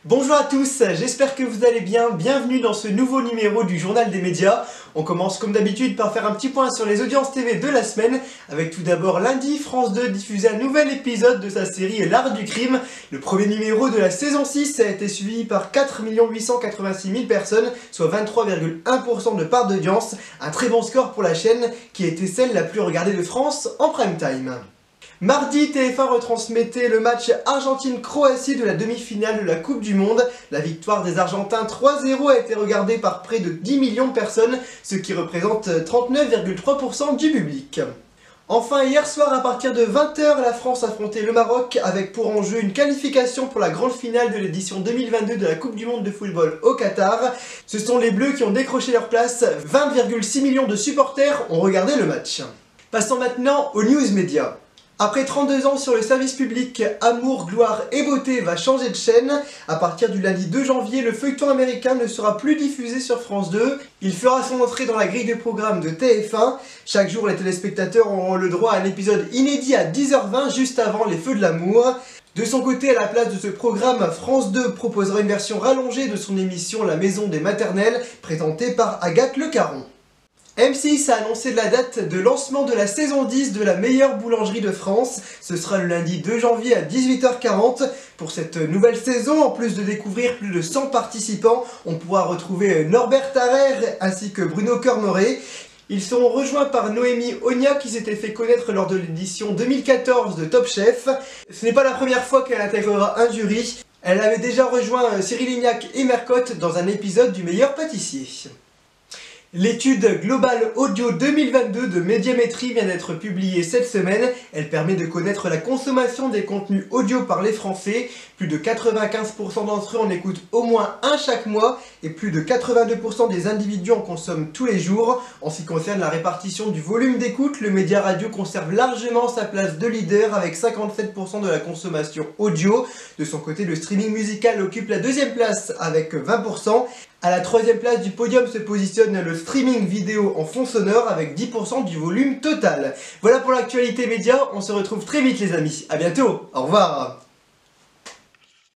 Bonjour à tous, j'espère que vous allez bien, bienvenue dans ce nouveau numéro du Journal des médias. On commence comme d'habitude par faire un petit point sur les audiences TV de la semaine, avec tout d'abord lundi, France 2 diffusait un nouvel épisode de sa série L'Art du crime. Le premier numéro de la saison 6 a été suivi par 4 886 000 personnes, soit 23,1% de part d'audience, un très bon score pour la chaîne qui était celle la plus regardée de France en prime time. Mardi, TF1 retransmettait le match Argentine-Croatie de la demi-finale de la Coupe du Monde. La victoire des Argentins 3-0 a été regardée par près de 10 millions de personnes, ce qui représente 39,3% du public. Enfin, hier soir, à partir de 20 h, la France affrontait le Maroc avec pour enjeu une qualification pour la grande finale de l'édition 2022 de la Coupe du Monde de football au Qatar. Ce sont les Bleus qui ont décroché leur place. 20,6 millions de supporters ont regardé le match. Passons maintenant aux news médias. Après 32 ans sur le service public, Amour, Gloire et Beauté va changer de chaîne. À partir du lundi 2 janvier, le feuilleton américain ne sera plus diffusé sur France 2. Il fera son entrée dans la grille de programme de TF1. Chaque jour, les téléspectateurs auront le droit à un épisode inédit à 10h20, juste avant les Feux de l'amour. De son côté, à la place de ce programme, France 2 proposera une version rallongée de son émission La Maison des Maternelles, présentée par Agathe Le Caron. M6 a annoncé la date de lancement de la saison 10 de la meilleure boulangerie de France. Ce sera le lundi 2 janvier à 18h40. Pour cette nouvelle saison, en plus de découvrir plus de 100 participants, on pourra retrouver Norbert Tarrer ainsi que Bruno Kermoré. Ils seront rejoints par Noémie Ogna qui s'était fait connaître lors de l'édition 2014 de Top Chef. Ce n'est pas la première fois qu'elle intégrera un jury. Elle avait déjà rejoint Cyril Lignac et Mercotte dans un épisode du meilleur pâtissier. L'étude Global Audio 2022 de Médiamétrie vient d'être publiée cette semaine. Elle permet de connaître la consommation des contenus audio par les Français. Plus de 95% d'entre eux en écoutent au moins un chaque mois et plus de 82% des individus en consomment tous les jours. En ce qui concerne la répartition du volume d'écoute, le média radio conserve largement sa place de leader avec 57% de la consommation audio. De son côté, le streaming musical occupe la deuxième place avec 20%. À la troisième place du podium se positionne le streaming vidéo en fond sonore avec 10% du volume total. Voilà pour l'actualité média, on se retrouve très vite les amis, à bientôt, au revoir.